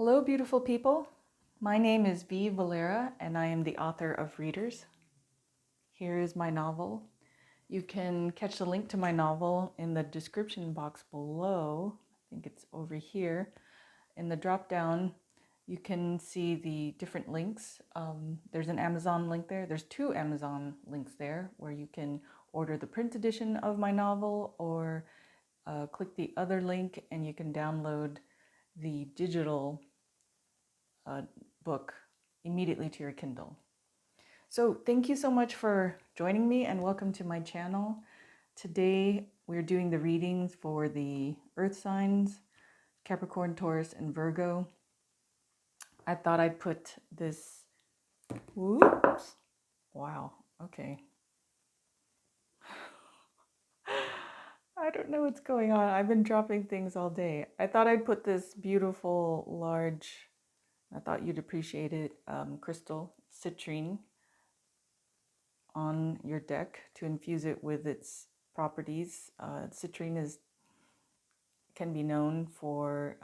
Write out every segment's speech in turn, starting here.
Hello, beautiful people. My name is V Valera, and I am the author of Readers. Here is my novel. You can catch the link to my novel in the description box below. I think it's over here. In the drop down, you can see the different links. There's an Amazon link there. There's two Amazon links there where you can order the print edition of my novel, or click the other link and you can download the digital book immediately to your Kindle. So thank you so much for joining me and welcome to my channel. Today we're doing the readings for the earth signs, Capricorn, Taurus, and Virgo. I thought I'd put this, whoops, wow, okay. I don't know what's going on. I've been dropping things all day. I thought I'd put this beautiful, large, I thought you'd appreciate it, crystal citrine on your deck to infuse it with its properties. Citrine can be known for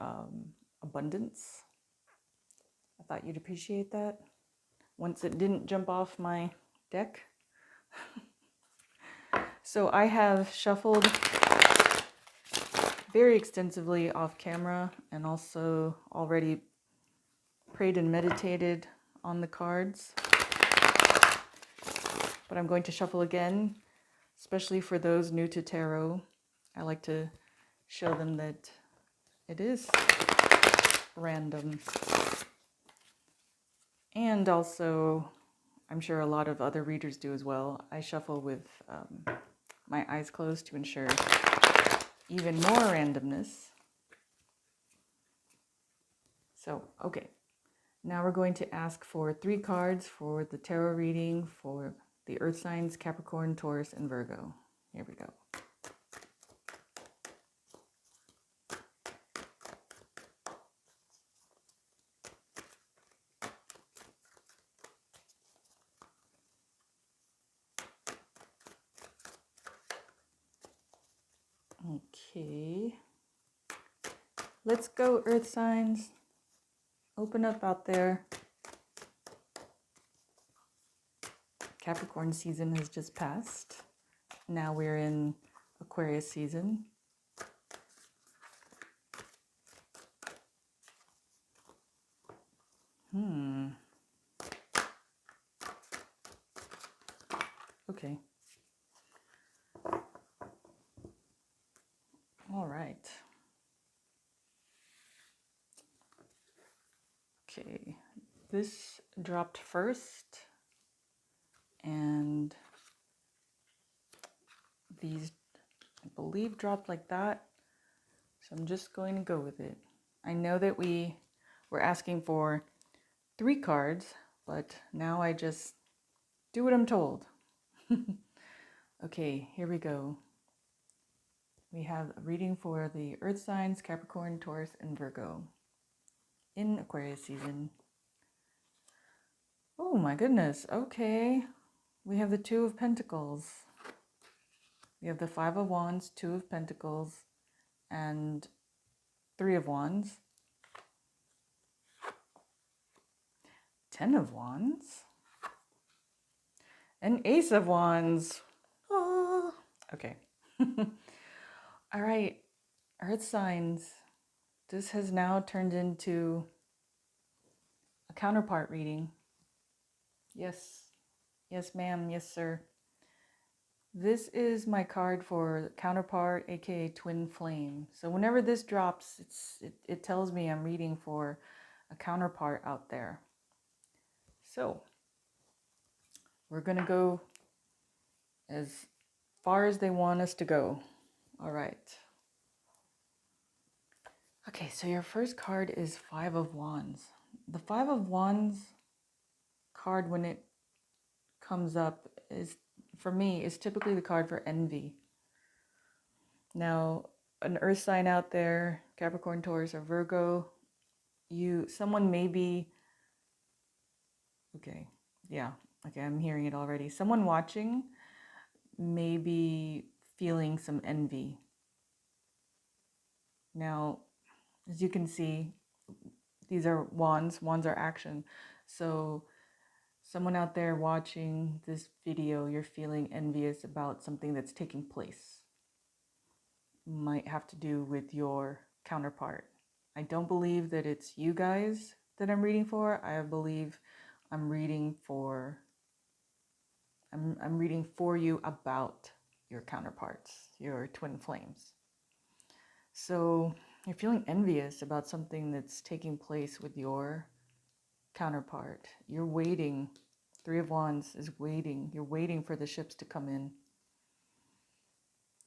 abundance. I thought you'd appreciate that. Once it didn't jump off my deck. So I have shuffled very extensively off camera and also already prayed and meditated on the cards. But I'm going to shuffle again, especially for those new to tarot. I like to show them that it is random. And also, I'm sure a lot of other readers do as well. I shuffle with my eyes closed to ensure even more randomness. So, okay. Now we're going to ask for 3 cards for the tarot reading for the earth signs, Capricorn, Taurus, and Virgo. Here we go. Okay. Let's go, earth signs. Open up out there. Capricorn season has just passed. Now we're in Aquarius season. Okay. All right. Okay. This dropped first. And these, I believe, dropped like that. So I'm just going to go with it. I know that we were asking for 3 cards, but now I just do what I'm told. Okay, here we go. We have a reading for the earth signs, Capricorn, Taurus, and Virgo in Aquarius season. Oh my goodness. Okay. We have the 2 of Pentacles. We have the 5 of Wands, 2 of Pentacles, and 3 of Wands. 10 of Wands. An Ace of Wands. Oh. Okay. All right. Earth signs. This has now turned into a counterpart reading. Yes. Yes, ma'am. Yes, sir. This is my card for counterpart, aka twin flame. So whenever this drops, it tells me I'm reading for a counterpart out there. So we're going to go as far as they want us to go. All right. Okay, so your first card is 5 of Wands. The 5 of Wands card, when it comes up, is, for me, is typically the card for envy. Now, an earth sign out there, Capricorn, Taurus, or Virgo, someone may be, okay, yeah, okay, I'm hearing it already. Someone watching may be feeling some envy. Now, as you can see, these are wands. Wands are action. So someone out there watching this video, you're feeling envious about something that's taking place. Might have to do with your counterpart. I don't believe that it's you guys that I'm reading for. I believe I'm reading for I'm reading for you about your counterparts, your twin flames. So you're feeling envious about something that's taking place with your counterpart. You're waiting. Three of Wands is waiting. You're waiting for the ships to come in.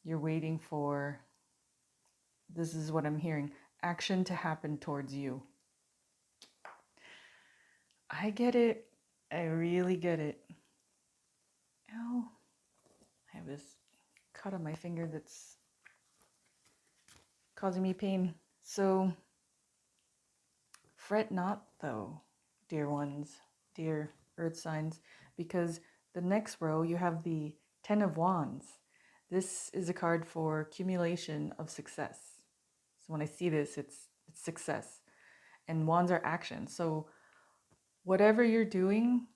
You're waiting for, this is what I'm hearing, action to happen towards you. I get it. I really get it. Ow. I have this cut on my finger that's causing me pain. So, fret not though, dear ones, dear earth signs, because the next row you have the Ten of Wands. This is a card for accumulation of success. So when I see this, it's success. And wands are action. So whatever you're doing,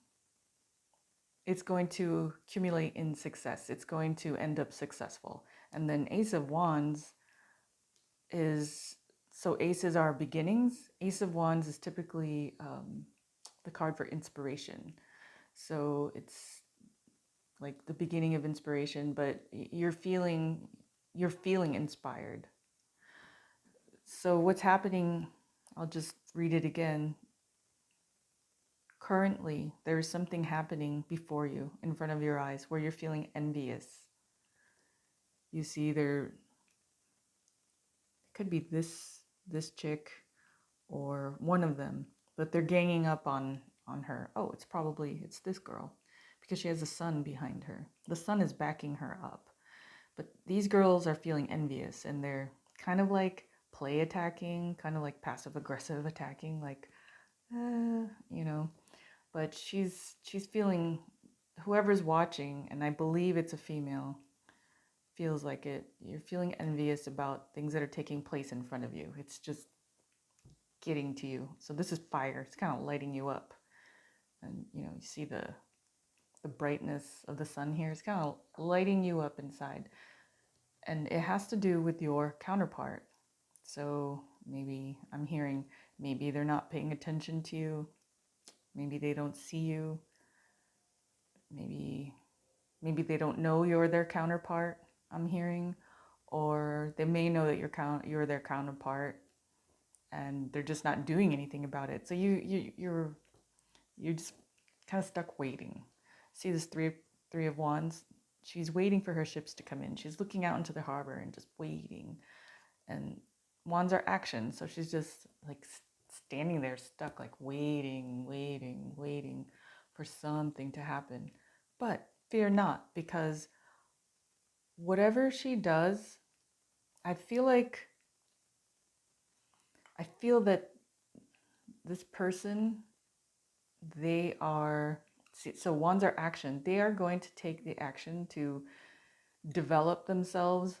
it's going to accumulate in success. It's going to end up successful. And then Ace of Wands is, so aces are beginnings. Ace of Wands is typically the card for inspiration. So it's like the beginning of inspiration, but you're feeling inspired. So what's happening, I'll just read it again. Currently, there is something happening before you, in front of your eyes, where you're feeling envious. You see there could be this chick or one of them, but they're ganging up on her. Oh, it's this girl, because she has a sun behind her. The sun is backing her up. But these girls are feeling envious, and they're kind of like play attacking, kind of like passive aggressive attacking, like, but she's feeling, whoever's watching, and I believe it's a female, feels like it. You're feeling envious about things that are taking place in front of you. It's just getting to you. So this is fire. It's kind of lighting you up. And, you see the brightness of the sun here. It's kind of lighting you up inside. And it has to do with your counterpart. So maybe I'm hearing, maybe they're not paying attention to you. Maybe they don't see you. Maybe they don't know you're their counterpart, I'm hearing. Or they may know that you're their counterpart, and they're just not doing anything about it. So you're just kind of stuck waiting. See this three of Wands? She's waiting for her ships to come in. She's looking out into the harbor and just waiting. And wands are action, so she's just like standing there stuck, like waiting for something to happen. But fear not, because whatever she does, I feel that this person, they are, so wands are action. They are going to take the action to develop themselves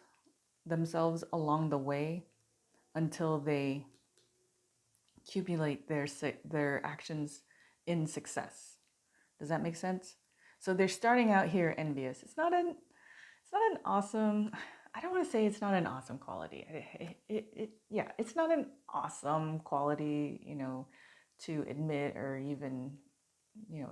along the way until they accumulate their actions in success. Does that make sense? So they're starting out here envious. It's not an awesome, I don't want to say it's not an awesome quality. It's not an awesome quality, to admit, or even,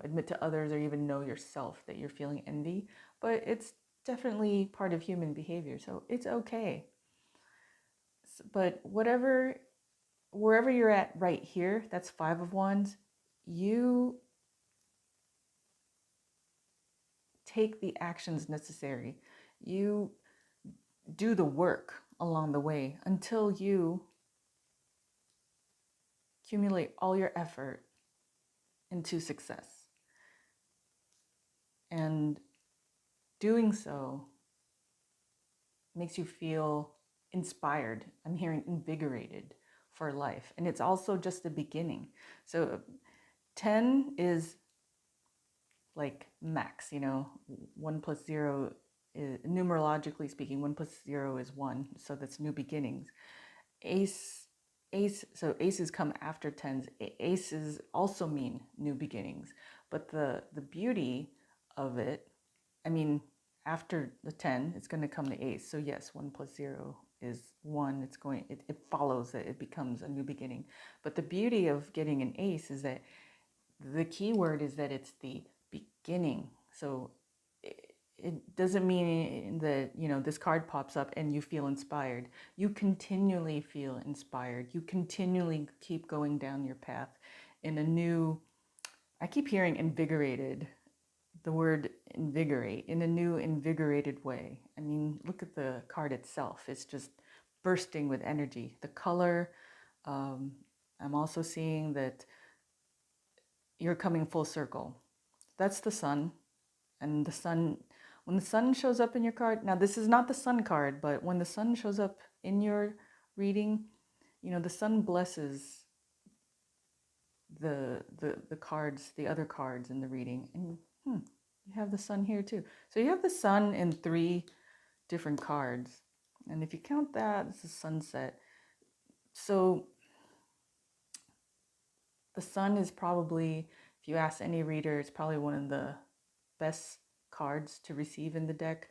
admit to others, or even know yourself that you're feeling envy, but it's definitely part of human behavior, so it's okay. But wherever you're at right here, that's Five of Wands, you take the actions necessary. You do the work along the way until you accumulate all your effort into success. And doing so makes you feel inspired. I'm hearing invigorated for life. And it's also just the beginning. So 10 is like max, 1 plus 0 is, numerologically speaking, 1 plus 0 is 1. So that's new beginnings. Ace ace, so aces come after tens. Aces also mean new beginnings, but the beauty of it, I mean, after the 10, it's going to come the ace. So yes, 1 plus 0 is 1. It follows that it becomes a new beginning. But the beauty of getting an ace is that the key word is that it's the beginning. So it doesn't mean that, you know, this card pops up and you feel inspired. You continually feel inspired. You continually keep going down your path in a new, I keep hearing invigorated, the word invigorate, in a new invigorated way. I mean, look at the card itself. It's just bursting with energy. The color, I'm also seeing that you're coming full circle. That's the sun. And the sun, when the sun shows up in your card, now this is not the sun card, but when the sun shows up in your reading, you know, the sun blesses the cards, the other cards in the reading. And you have the sun here too. So you have the sun in 3 different cards. And if you count that, this is sunset. So the sun is probably, if you ask any reader, it's probably one of the best cards to receive in the deck,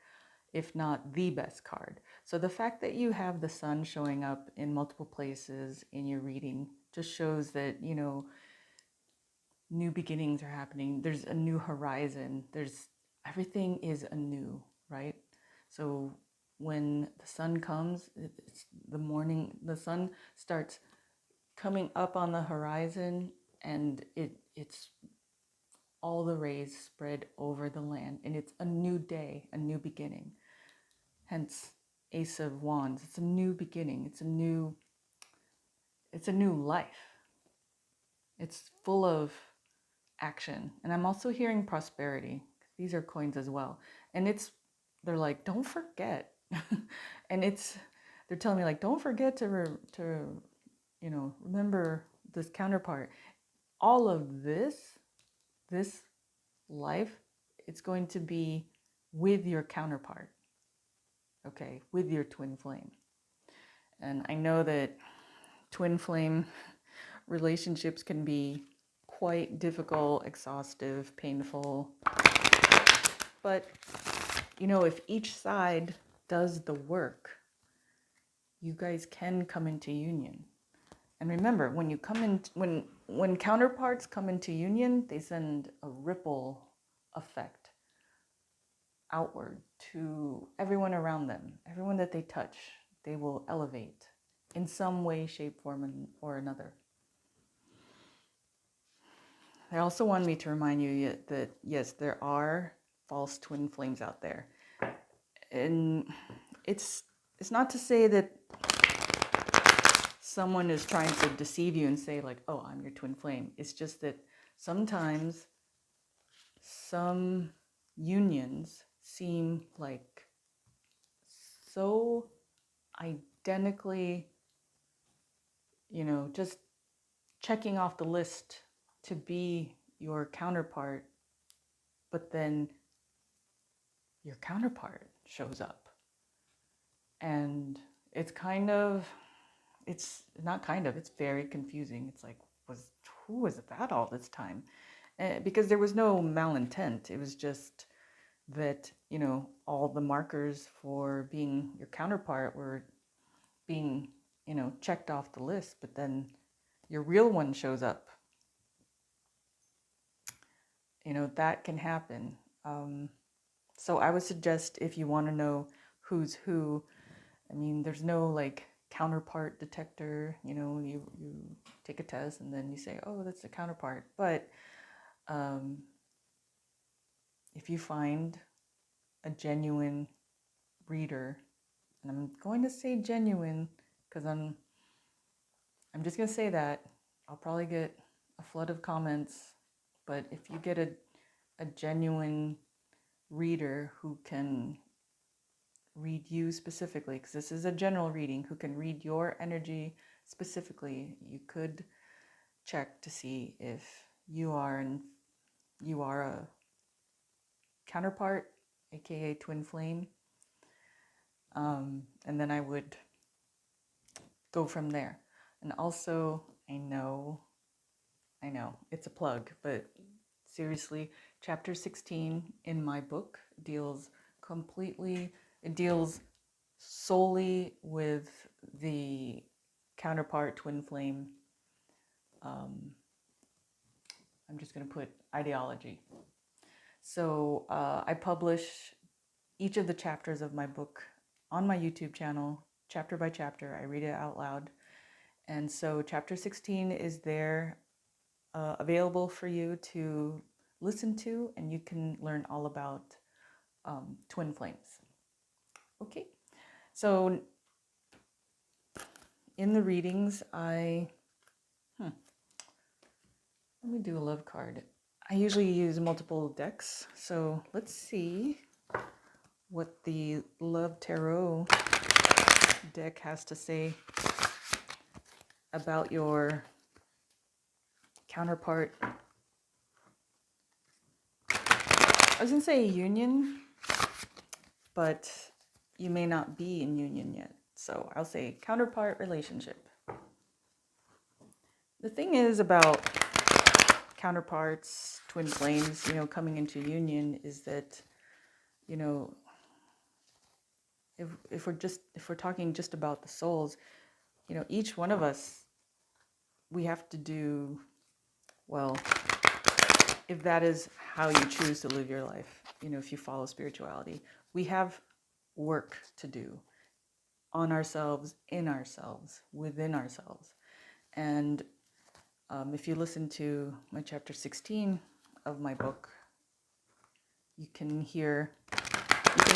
if not the best card. So the fact that you have the sun showing up in multiple places in your reading just shows that, you know, new beginnings are happening. There's a new horizon. Everything is anew, right? So when the sun comes, it's the morning, the sun starts coming up on the horizon, and it's all the rays spread over the land, and it's a new day, a new beginning. Hence Ace of Wands. It's a new beginning. It's a new life. It's full of action. And I'm also hearing prosperity. These are coins as well. And they're like, don't forget. And they're telling me like, don't forget to you know, remember this counterpart. All of this life, it's going to be with your counterpart. Okay, with your twin flame. And I know that twin flame relationships can be quite difficult, exhaustive, painful. But, you know, if each side does the work, you guys can come into union. And remember, when you come in, when counterparts come into union, they send a ripple effect outward to everyone around them. Everyone that they touch, they will elevate in some way, shape, form, or another. They also want me to remind you that, yes, there are false twin flames out there. And it's not to say that someone is trying to deceive you and say like, oh, I'm your twin flame. It's just that sometimes some unions seem like so identically, you know, just checking off the list to be your counterpart, but then your counterpart shows up. And it's very confusing. It's like, who was that all this time? Because there was no malintent. It was just that, you know, all the markers for being your counterpart were being, you know, checked off the list, but then your real one shows up. You know, that can happen. So I would suggest, if you want to know who's who, I mean, there's no like counterpart detector, you know, you take a test and then you say, oh, that's the counterpart. But if you find a genuine reader, and I'm going to say genuine because I'm just going to say that, I'll probably get a flood of comments, but if you get a genuine reader who can read you specifically, because this is a general reading, who can read your energy specifically, you could check to see if you are a counterpart, aka twin flame, and then I would go from there. And also, I know, it's a plug, but seriously, chapter 16 in my book deals solely with the counterpart twin flame. I'm just going to put ideology. So I publish each of the chapters of my book on my YouTube channel, chapter by chapter. I read it out loud. And so chapter 16 is there, available for you to listen to, and you can learn all about twin flames. Okay, so in the readings, let me do a love card. I usually use multiple decks, so let's see what the Love Tarot deck has to say about your counterpart. I was gonna say union, but you may not be in union yet. So I'll say counterpart relationship. The thing is about counterparts, twin flames, coming into union is that, if we're talking just about the souls, each one of us, we have to do, well, if that is how you choose to live your life, if you follow spirituality, we have work to do on ourselves, in ourselves, within ourselves. And if you listen to my chapter 16 of my book, you can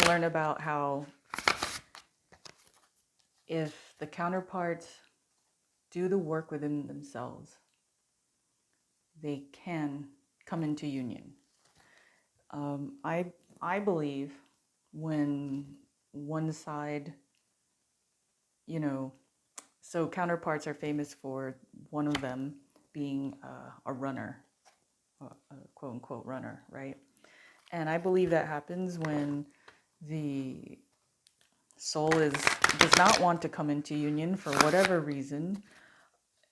learn about how if the counterparts do the work within themselves, they can come into union. I believe when one side, so counterparts are famous for one of them being a runner, a quote unquote runner, right? And I believe that happens when the soul does not want to come into union for whatever reason,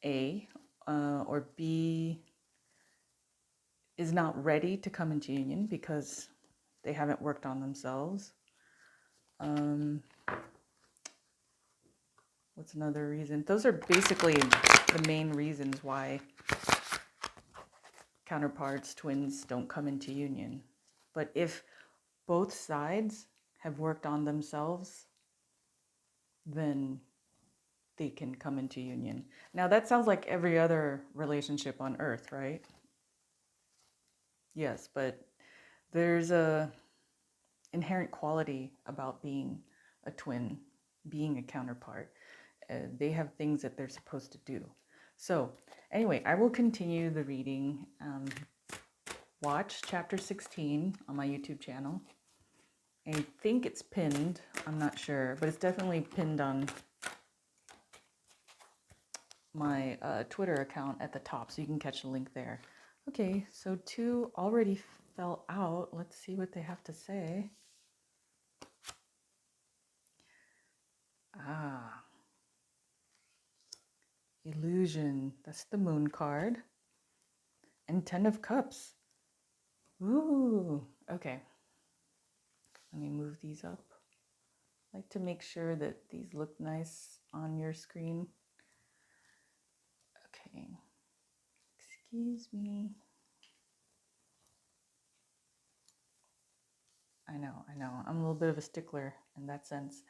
A, or B, is not ready to come into union because they haven't worked on themselves. What's another reason? Those are basically the main reasons why counterparts, twins, don't come into union. But if both sides have worked on themselves, then they can come into union. Now that sounds like every other relationship on earth, right? Yes, but there's a inherent quality about being a twin, being a counterpart. They have things that they're supposed to do. So anyway, I will continue the reading. Watch chapter 16 on my YouTube channel. I think it's pinned, I'm not sure, but it's definitely pinned on my Twitter account at the top, so you can catch the link there. Okay, so 2 already fell out. Let's see what they have to say. Illusion, that's the moon card. And 10 of Cups. Ooh, okay. Let me move these up. I like to make sure that these look nice on your screen. Okay, excuse me. I know. I'm a little bit of a stickler in that sense.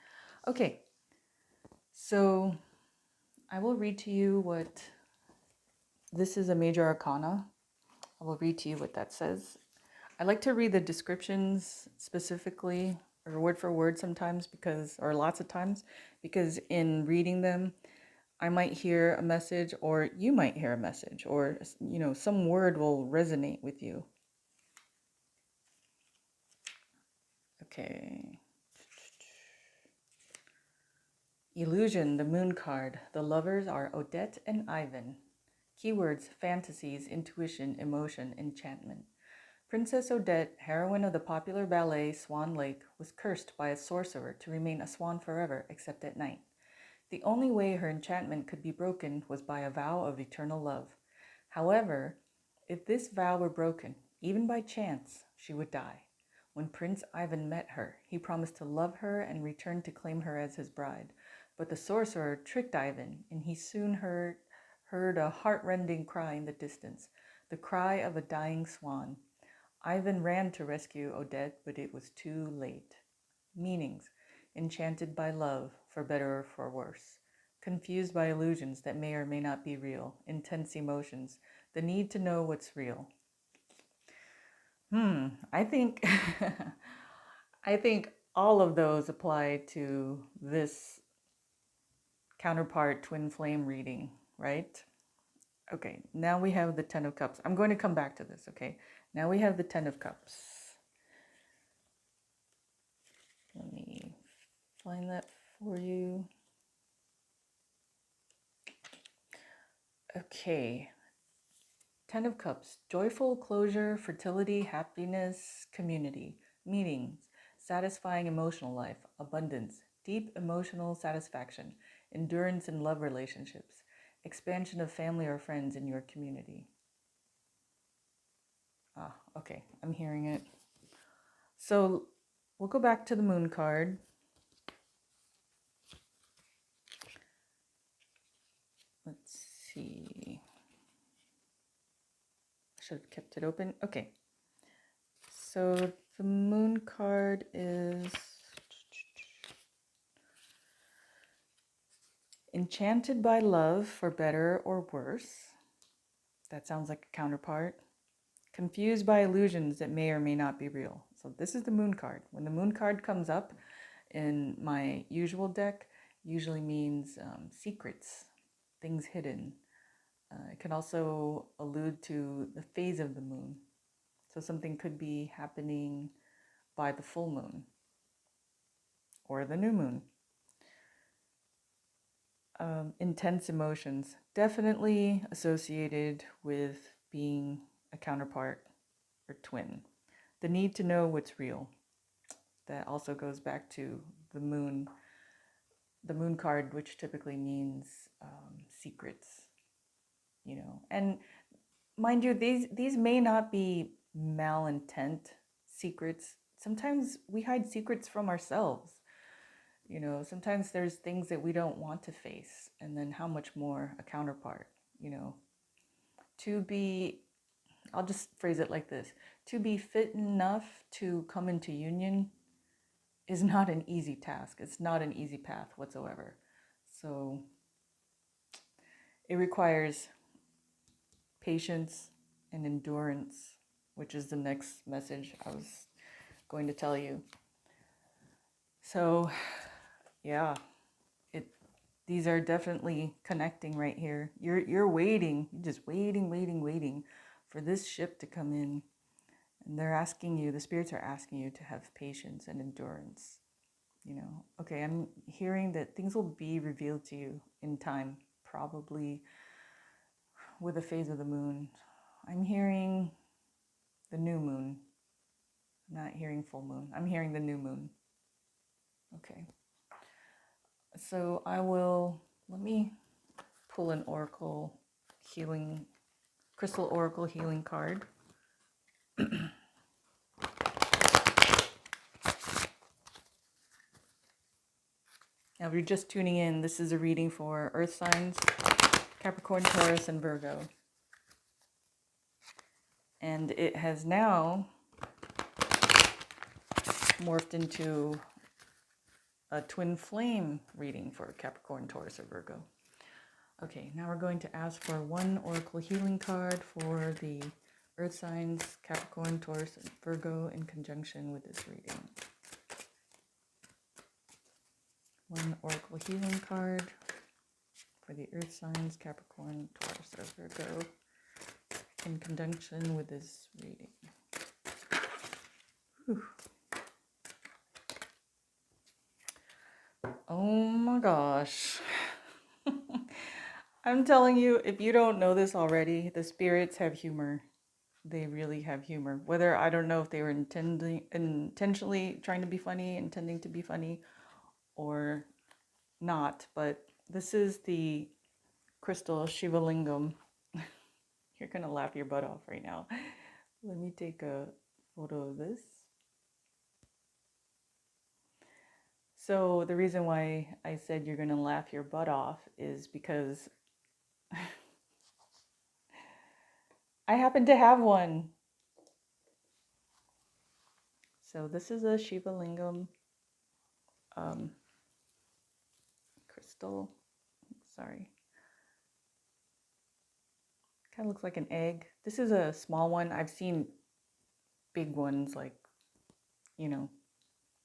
Okay, so I will read to you what, this is a major arcana. I will read to you what that says. I like to read the descriptions specifically, or word for word sometimes, or lots of times, because in reading them, I might hear a message, or you might hear a message, or, some word will resonate with you. Okay. Illusion, the moon card. The lovers are Odette and Ivan. Keywords: fantasies, intuition, emotion, enchantment. Princess Odette, heroine of the popular ballet Swan Lake, was cursed by a sorcerer to remain a swan forever except at night. The only way her enchantment could be broken was by a vow of eternal love. However, if this vow were broken, even by chance, she would die. When Prince Ivan met her, he promised to love her and return to claim her as his bride. But the sorcerer tricked Ivan, and he soon heard a heart-rending cry in the distance, the cry of a dying swan. Ivan ran to rescue Odette, but it was too late. Meanings: enchanted by love, for better or for worse. Confused by illusions that may or may not be real. Intense emotions. The need to know what's real. I think I think all of those apply to this counterpart twin flame reading, right? Okay, now we have the Ten of Cups. I'm going to come back to this, okay? Now we have the Ten of Cups. Let me find that for you. Okay. Ten of Cups. Joyful closure, fertility, happiness, community. Meanings: satisfying emotional life, abundance, deep emotional satisfaction, endurance in love relationships, expansion of family or friends in your community. Okay, I'm hearing it. So we'll go back to the Moon card. Let's see. Should have kept it open. Okay. So the Moon card is enchanted by love, for better or worse. That sounds like a counterpart. Confused by illusions that may or may not be real. So this is the Moon card. When the Moon card comes up in my usual deck, usually means secrets, things hidden. It can also allude to the phase of the moon. So something could be happening by the full moon or the new moon. Intense emotions, definitely associated with being a counterpart or twin. The need to know what's real. That also goes back to the moon card, which typically means secrets, you know. And mind you, these may not be malintent secrets. Sometimes we hide secrets from ourselves. You know, sometimes there's things that we don't want to face, and then how much more a counterpart, you know. I'll just phrase it like this: to be fit enough to come into union is not an easy task. It's not an easy path whatsoever. So it requires patience and endurance, which is the next message I was going to tell you. So yeah, these are definitely connecting right here. You're waiting, just waiting for this ship to come in. And they're asking you, the spirits are asking you to have patience and endurance. You know, okay, I'm hearing that things will be revealed to you in time, probably with a phase of the moon. I'm hearing the new moon. I'm not hearing full moon. I'm hearing the new moon. Okay. So let me pull an crystal oracle healing card. Now, if you're just tuning in, this is a reading for Earth signs, Capricorn, Taurus, and Virgo. And it has now morphed into a twin flame reading for Capricorn, Taurus, or Virgo. Okay, now we're going to ask for one oracle healing card for the Earth signs, Capricorn, Taurus, and Virgo in conjunction with this reading. One oracle healing card for the Earth signs, Capricorn, Taurus, or Virgo in conjunction with this reading. Whew. Oh my gosh. I'm telling you, if you don't know this already, the spirits have humor. They really have humor. Whether, I don't know if they were intentionally trying to be funny, intending to be funny, or not, but This is the crystal Shiva Lingam. You're gonna laugh your butt off right now. Let me take a photo of this. So the reason why I said you're gonna laugh your butt off is because I happen to have one. So this is a Shiva Lingam crystal. Sorry. Kind of looks like an egg. This is a small one. I've seen big ones like, you know,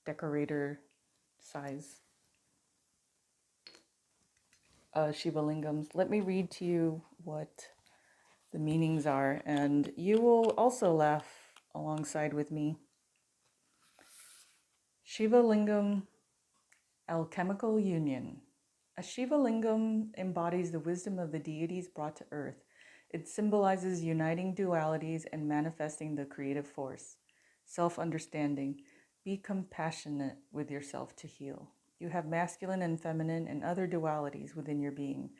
decorator size Shiva Lingams. Let me read to you what the meanings are, and you will also laugh alongside with me. Shiva Lingam, alchemical union. A Shiva Lingam embodies the wisdom of the deities brought to earth. It symbolizes uniting dualities and manifesting the creative force. Self-understanding. Be compassionate with yourself to heal. You have masculine and feminine and other dualities within your being.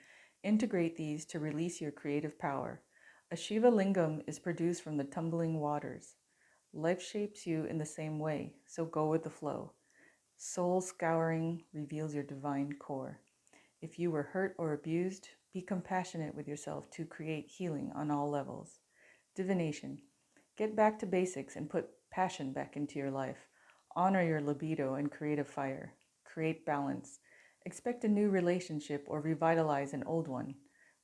Integrate these to release your creative power. A Shiva Lingam is produced from the tumbling waters. Life shapes you in the same way, so go with the flow. Soul scouring reveals your divine core. If you were hurt or abused, be compassionate with yourself to create healing on all levels. Divination. Get back to basics and put passion back into your life. Honor your libido and creative fire. Create balance. Expect a new relationship or revitalize an old one.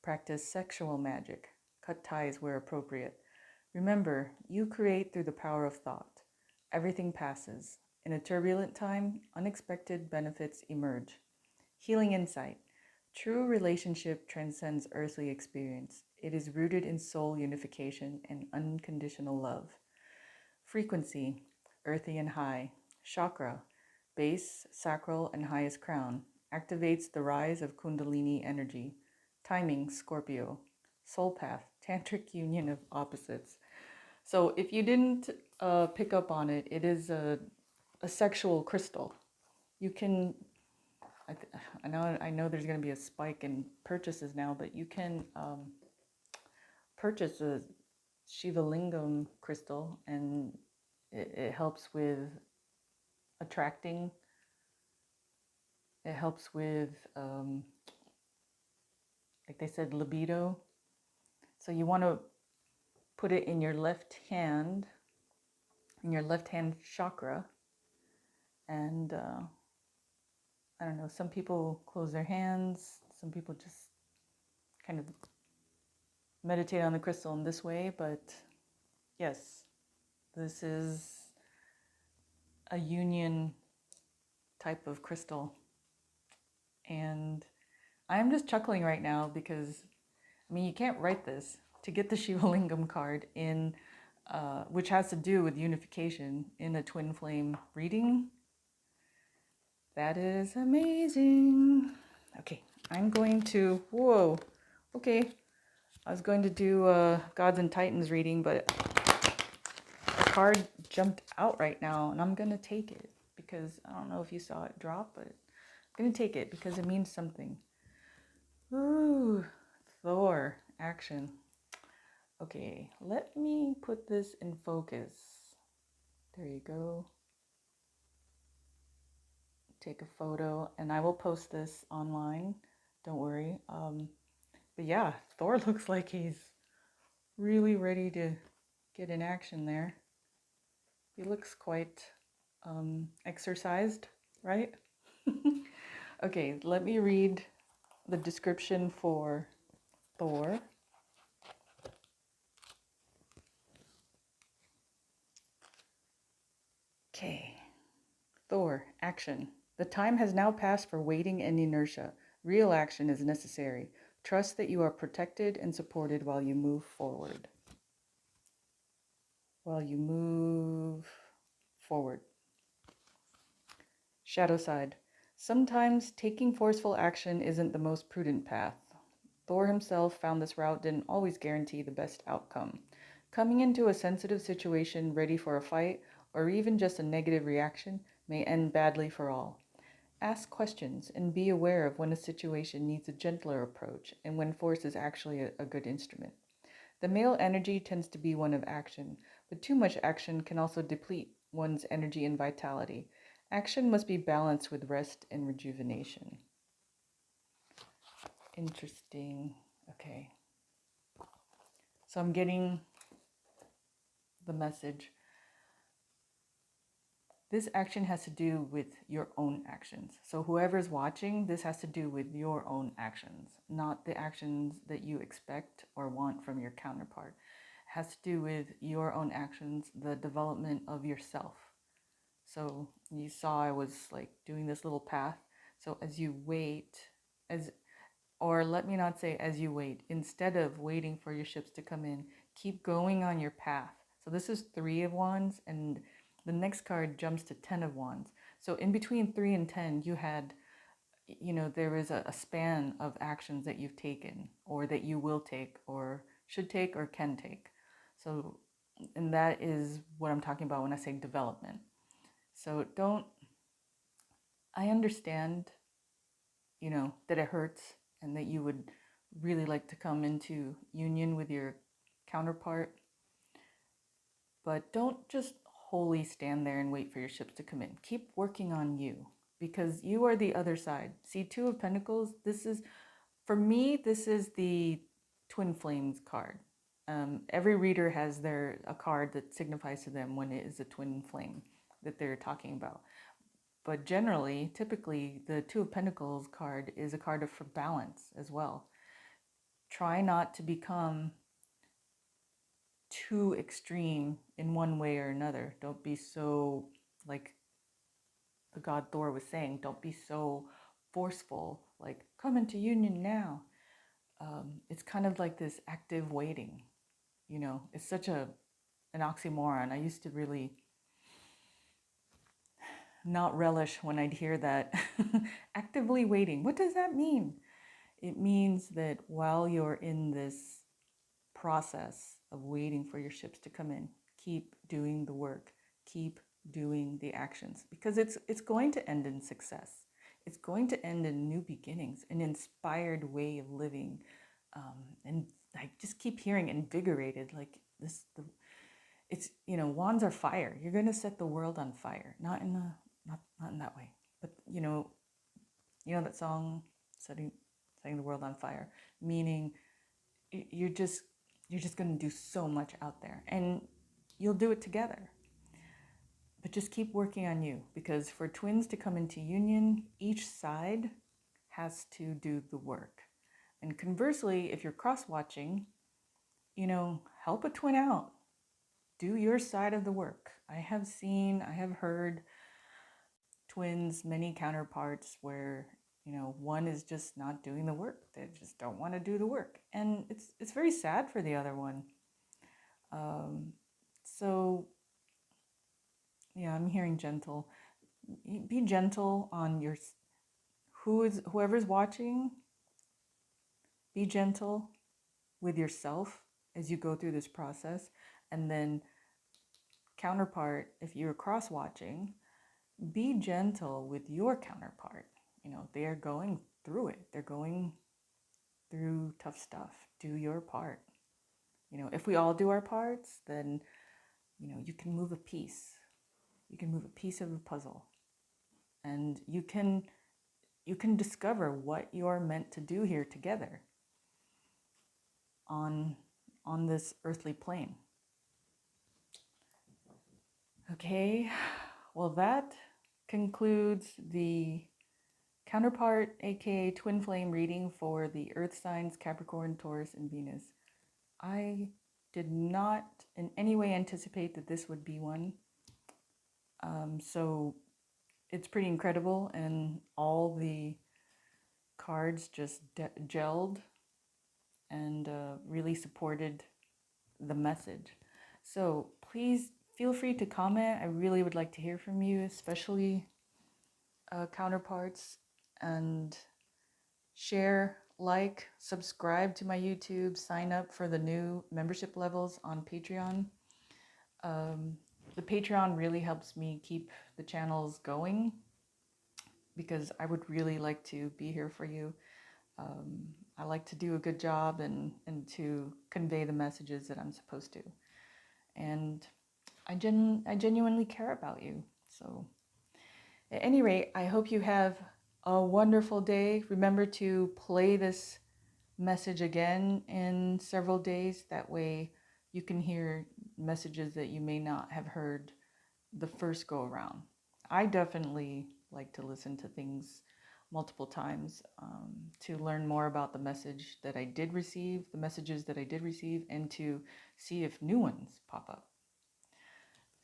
Practice sexual magic. Cut ties where appropriate. Remember, you create through the power of thought. Everything passes. In a turbulent time, unexpected benefits emerge. Healing insight. True relationship transcends earthly experience. It is rooted in soul unification and unconditional love. Frequency, earthy and high. Chakra, base, sacral, and highest crown. Activates the rise of Kundalini energy. Timing, Scorpio. Soul path, tantric union of opposites. So if you didn't pick up on it, it is a sexual crystal. You can, I know there's going to be a spike in purchases now, but you can purchase a Shiva Lingam crystal, and it helps with attracting. It helps with, like they said, libido. So you want to put it in your left hand chakra, and I don't know, some people close their hands, some people just kind of meditate on the crystal in this way, but yes, this is a union type of crystal. And I'm just chuckling right now because, I mean, you can't write this. To get the Shiva Lingam card in, which has to do with unification in a twin flame reading, that is amazing. Okay, I'm going to, whoa, okay. I was going to do Gods and Titans reading, but the card jumped out right now, and I'm going to take it because I don't know if you saw it drop, but I'm going to take it because it means something. Ooh, Thor, action. Okay, let me put this in focus. There you go. Take a photo, and I will post this online. Don't worry. But yeah, Thor looks like he's really ready to get in action there. He looks quite exercised, right? Okay, let me read the description for Thor. Okay, Thor, action. The time has now passed for waiting and inertia. Real action is necessary. Trust that you are protected and supported while you move forward. Shadow side. Sometimes taking forceful action isn't the most prudent path. Thor himself found this route didn't always guarantee the best outcome. Coming into a sensitive situation ready for a fight, or even just a negative reaction, may end badly for all. Ask questions and be aware of when a situation needs a gentler approach and when force is actually a good instrument. The male energy tends to be one of action, but too much action can also deplete one's energy and vitality. Action must be balanced with rest and rejuvenation. Interesting. Okay. So I'm getting the message. This action has to do with your own actions. So whoever's watching, this has to do with your own actions, not the actions that you expect or want from your counterpart. It has to do with your own actions, the development of yourself. So you saw I was like doing this little path. So as you wait, or let me not say as you wait, instead of waiting for your ships to come in, keep going on your path. So this is 3 of Wands, and the next card jumps to 10 of Wands. So in between 3 and 10, you had, there is a span of actions that you've taken, or that you will take, or should take, or can take. So, and that is what I'm talking about when I say development. So I understand, that it hurts and that you would really like to come into union with your counterpart, but don't just wholly stand there and wait for your ships to come in. Keep working on you, because you are the other side. See, 2 of Pentacles, for me, this is the twin flames card. Every reader has a card that signifies to them when it is a twin flame that they're talking about. But generally, typically, the 2 of Pentacles card is a card for balance as well. Try not to become too extreme in one way or another. Don't be so, like the god Thor was saying, don't be so forceful, like, come into union now. It's kind of like this active waiting, It's such an oxymoron. I used to really not relish when I'd hear that. Actively waiting. What does that mean? It means that while you're in this process of waiting for your ships to come in, keep doing the work, keep doing the actions, because it's going to end in success. It's going to end in new beginnings, an inspired way of living, and I just keep hearing invigorated, like this. It's wands are fire. You're going to set the world on fire, not in that way, but that song, setting the world on fire, meaning you're just going to do so much out there, and you'll do it together. But just keep working on you, because for twins to come into union, each side has to do the work. And conversely, if you're cross-watching, help a twin out. Do your side of the work. I have heard twins, many counterparts where, one is just not doing the work. They just don't want to do the work. And it's very sad for the other one. So, yeah, I'm hearing gentle. Be gentle on whoever's watching. Be gentle with yourself as you go through this process. And then counterpart, if you're cross-watching, be gentle with your counterpart. They're going through it. They're going through tough stuff. Do your part. If we all do our parts, then, you can move a piece. You can move a piece of a puzzle. And you can discover what you're meant to do here together on this earthly plane. Okay, well, that concludes the counterpart, aka twin flame reading for the earth signs Capricorn, Taurus, and Venus. I did not in any way anticipate that this would be one. So it's pretty incredible, and all the cards just gelled and really supported the message. So please feel free to comment. I really would like to hear from you, especially counterparts, and share, like, subscribe to my YouTube, sign up for the new membership levels on Patreon. The Patreon really helps me keep the channels going, because I would really like to be here for you. I like to do a good job and to convey the messages that I'm supposed to. And I genuinely care about you. So at any rate, I hope you have a wonderful day. Remember to play this message again in several days. That way you can hear messages that you may not have heard the first go around. I definitely like to listen to things multiple times to learn more about the message that I did receive, the messages that I did receive, and to see if new ones pop up.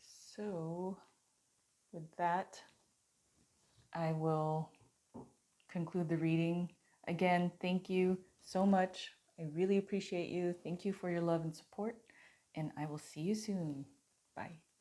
So with that, I will conclude the reading. Again, thank you so much. I really appreciate you. Thank you for your love and support, and I will see you soon. Bye.